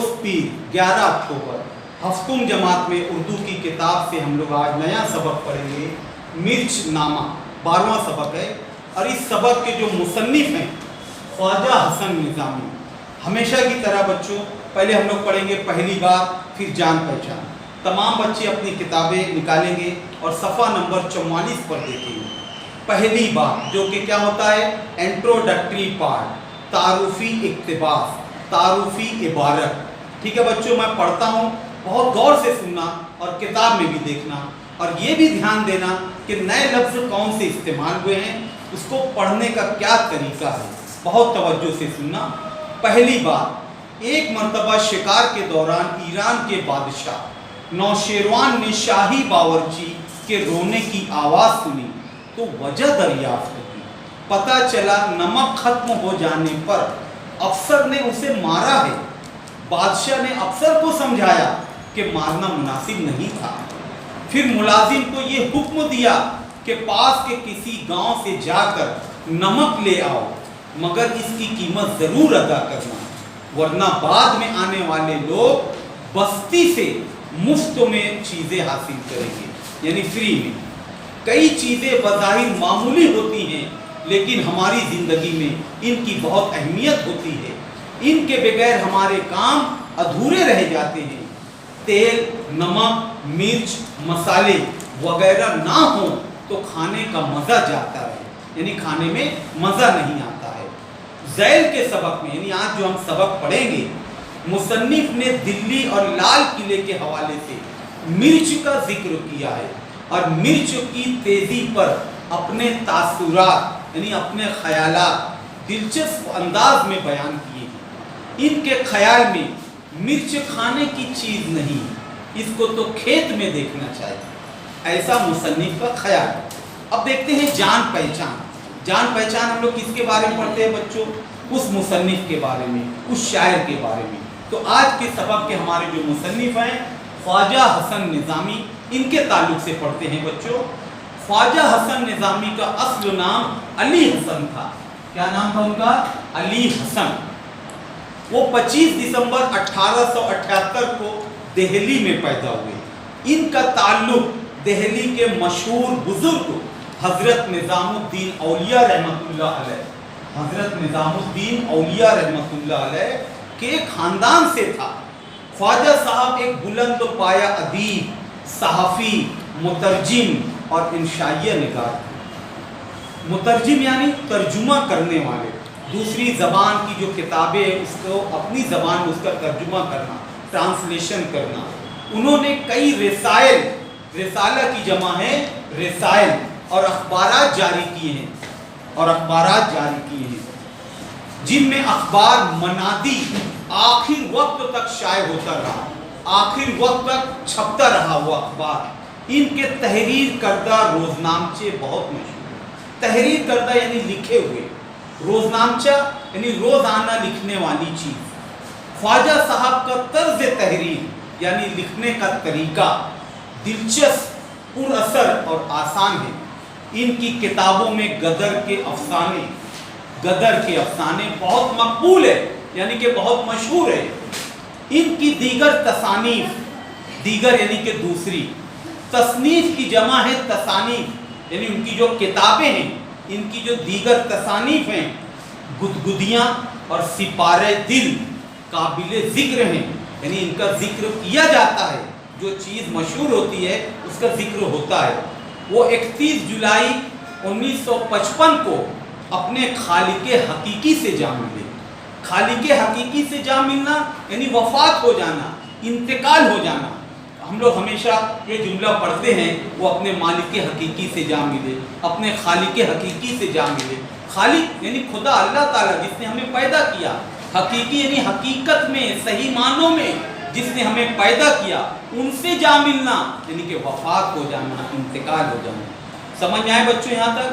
रोज़ पीर 11 अक्टूबर हफ्तुम जमात में उर्दू की किताब से हम लोग आज नया सबक पढ़ेंगे। मिर्च नामा 12वां सबक है और इस सबक के जो मुसन्निफ हैं ख्वाजा हसन निज़ामी। हमेशा की तरह बच्चों पहले हम लोग पढ़ेंगे पहली बात, फिर जान पहचान। तमाम बच्चे अपनी किताबें निकालेंगे और सफ़ा नंबर 44 पर देखेंगे। पहली बात जो कि क्या होता है, इंट्रोडक्टरी पार्ट, तारुफी इक्तिबास, तारुफी इबारत। ठीक है बच्चों, मैं पढ़ता हूँ, बहुत गौर से सुनना और किताब में भी देखना और ये भी ध्यान देना कि नए लफ्ज़ कौन से इस्तेमाल हुए हैं, उसको पढ़ने का क्या तरीका है, बहुत तवज्जो से सुनना। पहली बात, एक मरतबा शिकार के दौरान ईरान के बादशाह नौशेरवान ने शाही बावर्ची के रोने की आवाज़ सुनी तो वजह दरियाफ्त की। पता चला नमक खत्म हो जाने पर अफसर ने उसे मारा है। बादशाह ने अफसर को समझाया कि मारना मुनासिब नहीं था। फिर मुलाजिम को ये हुक्म दिया कि पास के किसी गांव से जाकर नमक ले आओ, मगर इसकी कीमत ज़रूर अदा करना, वरना बाद में आने वाले लोग बस्ती से मुफ्त में चीज़ें हासिल करेंगे, यानी फ्री में। कई चीज़ें बज़ाहिर मामूली होती हैं, लेकिन हमारी ज़िंदगी में इनकी बहुत अहमियत होती है। इनके बगैर हमारे काम अधूरे रह जाते हैं। तेल, नमक, मिर्च, मसाले वगैरह ना हो तो खाने का मज़ा जाता है, यानी खाने में मज़ा नहीं आता है। ज़ैल के सबक में, यानी आज जो हम सबक पढ़ेंगे, मुसन्निफ ने दिल्ली और लाल किले के हवाले से मिर्च का जिक्र किया है और मिर्च की तेज़ी पर अपने तासुरात यानी अपने ख़यालात दिलचस्प अंदाज में बयान किए हैं। इनके ख्याल में मिर्च खाने की चीज़ नहीं, इसको तो खेत में देखना चाहिए, ऐसा मुसन्निफ का ख्याल है। अब देखते हैं जान पहचान। जान पहचान हम लोग किसके बारे में पढ़ते हैं बच्चों? उस मुसन्निफ के बारे में, उस शायर के बारे में। तो आज के सबक के हमारे जो मुसन्निफ हैं ख्वाजा हसन निज़ामी, इनके ताल्लुक से पढ़ते हैं बच्चों। ख्वाजा हसन निज़ामी का असल नाम अली हसन था। क्या नाम था उनका? अली हसन। वो 25 दिसंबर 1878 को दिल्ली में पैदा हुए। इनका ताल्लुक दिल्ली के मशहूर बुजुर्ग हज़रत निज़ामुद्दीन औलिया रहमतुल्लाह अलैह, हज़रत निज़ामुद्दीन औलिया रहमतुल्लाह अलैह के ख़ानदान से था। ख्वाजा साहब एक बुलंद पाया अदीब, सहाफ़ी, मुतरजिम और इंशाइया निगार थे। मुतरजिम यानी तर्जुमा करने वाले, दूसरी ज़बान की जो किताबें हैं उसको अपनी ज़बान में उसका तर्जुमा करना, ट्रांसलेशन करना। उन्होंने कई रिसाइल, रिसाला की जमा है रिसाइल, और अखबारात जारी किए हैं, जिनमें अखबार मनादी आखिर वक्त तक शाये होता रहा, आखिर वक्त तक छपता रहा वो अखबार। इनके तहरीर करदा रोज़नामचे बहुत मशहूर। तहरीर करदा यानी लिखे हुए, रोज़नामचा यानी रोज़ाना लिखने वाली चीज़। ख्वाजा साहब का तर्ज तहरीर यानी लिखने का तरीका दिलचस्प, पुरअसर और आसान है। इनकी किताबों में गदर के अफसाने बहुत मकबूल है, यानी कि बहुत मशहूर है। इनकी दीगर तसानीफ, दीगर यानी कि दूसरी, तसनीफ की जमा है तसानीफ, यानी उनकी जो किताबें हैं, इनकी जो दीगर तसानीफ हैं, गुदगुदियाँ और सिपारे दिल काबिल ज़िक्र हैं, यानी इनका ज़िक्र किया जाता है। जो चीज़ मशहूर होती है उसका ज़िक्र होता है। वो 31 जुलाई 1955 को अपने खालिके हकीकी से जा मिले। खालिके हकीकी से जा मिलना यानी वफ़ात हो जाना, इंतकाल हो जाना। हम लोग हमेशा ये जुमला पढ़ते हैं, वो अपने मालिके हकीकी से जा मिले, अपने खालिके हकीकी से जा मिले। खालिक यानी खुदा अल्लाह ताला जिसने हमें पैदा किया, हकीकी यानी हकीकत में, सही मानों में जिसने हमें पैदा किया, उनसे जा मिलना यानी कि वफ़ात हो जाना, इंतकाल हो जाना। समझ आए बच्चों यहाँ तक?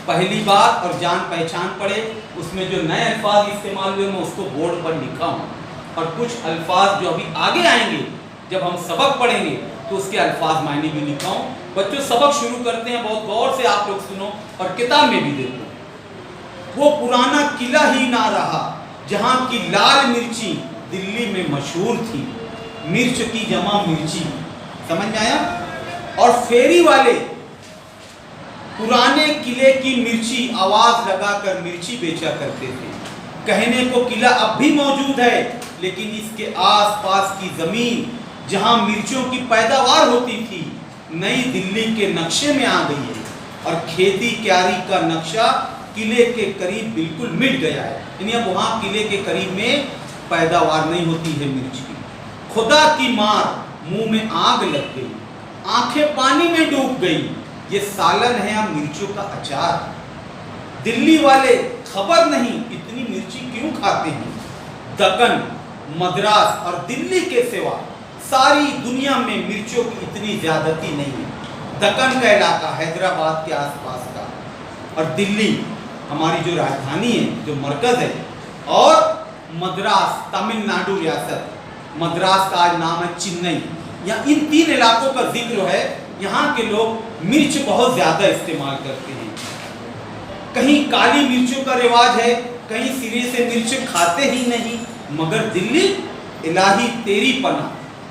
पहली बात और जान पहचान पढ़े, उसमें जो नए अल्फाज इस्तेमाल हुए मैं उसको बोर्ड पर लिखा हूँ, और कुछ अल्फाज जो अभी आगे आएंगे जब हम सबक पढ़ेंगे तो उसके अल्फाज मायने भी लिखा हूँ। बच्चों सबक शुरू करते हैं, बहुत गौर से आप लोग सुनो और किताब में भी देखो। वो पुराना किला ही ना रहा जहाँ की लाल मिर्ची दिल्ली में मशहूर थी, मिर्च की जमा मिर्ची, समझ में आया। और फेरी वाले पुराने किले की मिर्ची आवाज लगाकर मिर्ची बेचा करते थे। कहने को किला अब भी मौजूद है, लेकिन इसके आसपास की जमीन जहां मिर्चों की पैदावार होती थी नई दिल्ली के नक्शे में आ गई है, और खेती क्यारी का नक्शा किले के करीब बिल्कुल मिट गया है। यानी अब वहां किले के करीब में पैदावार नहीं होती है मिर्च की। खुदा की मार, मुंह में आग लग गई, आंखें पानी में डूब गई, ये सालन है या मिर्चों का अचार। दिल्ली वाले खबर नहीं इतनी मिर्ची क्यों खाते हैं। दक्कन, मद्रास और दिल्ली के सिवा सारी दुनिया में मिर्चों की इतनी ज्यादती नहीं है। दक्कन का इलाका हैदराबाद के आसपास का, और दिल्ली हमारी जो राजधानी है, जो मरकज है, और मद्रास तमिलनाडु रियासत, मद्रास का आज नाम है चेन्नई, या इन 3 इलाकों का जिक्र है। यहाँ के लोग मिर्च बहुत ज्यादा इस्तेमाल करते हैं। कहीं काली मिर्चों का रिवाज है, कहीं सिरे से मिर्च खाते ही नहीं। मगर दिल्ली इलाही तेरी पना,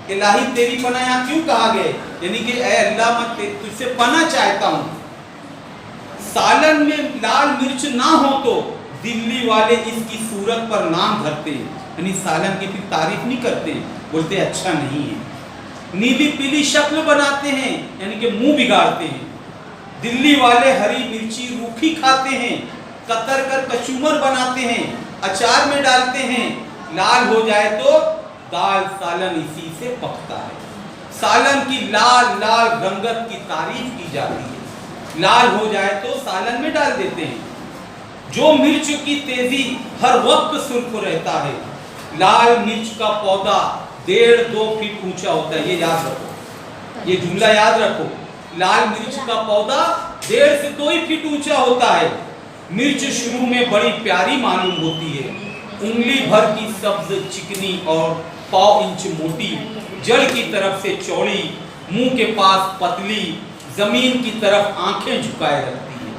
इलाही तेरी पना यहाँ क्यों कहा गया, यानी कि ऐ अल्लाह मैं तुझसे पना चाहता हूँ। सालन में लाल मिर्च ना हो तो दिल्ली वाले इसकी सूरत पर नाम धरते हैं, यानी सालन की फिर तारीफ नहीं करते, बोलते अच्छा नहीं है। नीली पीली शक्ल बनाते हैं, यानी कि मुंह बिगाड़ते हैं। दिल्ली वाले हरी मिर्ची रूखी खाते हैं, कतर कर कचूमर बनाते हैं, अचार में डालते हैं। लाल हो जाए तो दाल सालन इसी से पकता है। सालन की लाल लाल रंगत की तारीफ की जाती है। लाल हो जाए तो सालन में डाल देते हैं। जो मिर्च की तेजी हर वक्त सुर्ख रहता है। लाल मिर्च का पौधा 1.5-2 फीट ऊंचा होता है, ये याद रखो, ये जुमला याद रखो। लाल मिर्च का पौधा 1.5 से 2 ही फीट ऊंचा होता है। मिर्च शुरू में बड़ी प्यारी मालूम होती है, उंगली भर की सब्ज चिकनी और 1/4 इंच मोटी, जड़ की तरफ से चौड़ी, मुंह के पास पतली, जमीन की तरफ आंखें झुकाए रखती है।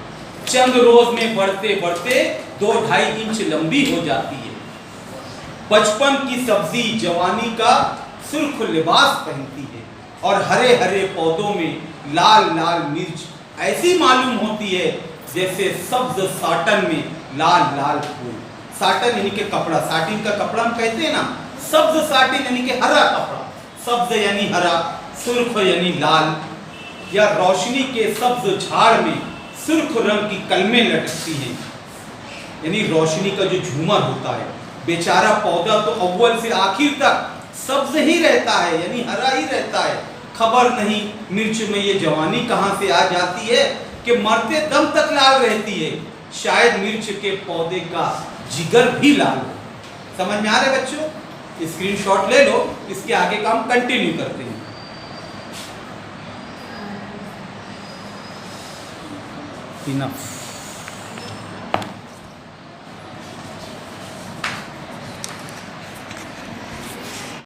चंद रोज में बढ़ते बढ़ते 2-2.5 इंच लंबी हो जाती है। बचपन की सब्जी जवानी का सुर्ख लिबास पहनती है, और हरे हरे पौधों में लाल लाल मिर्च ऐसी मालूम होती है जैसे सब्ज साटन में लाल लाल फूल। साटन यानी कि कपड़ा, साटिन का कपड़ा हम कहते हैं ना, सब्ज साटिन यानी कि हरा कपड़ा, सब्ज यानी हरा, सुर्ख यानी लाल। या रोशनी के सब्ज झाड़ में सुर्ख रंग की कलमें लटकती हैं, यानी रोशनी का जो झूमर होता है। बेचारा पौधा तो अव्वल से आखिर तक सब्ज ही रहता है, यानी हरा ही रहता है। खबर नहीं मिर्च में ये जवानी कहाँ से आ जाती है कि मरते दम तक लाल रहती है। शायद मिर्च के पौधे का जिगर भी लाल हो। समझ में आ रहा है बच्चों? स्क्रीनशॉट ले लो, इसके आगे का हम कंटिन्यू करते हैं। इनफ।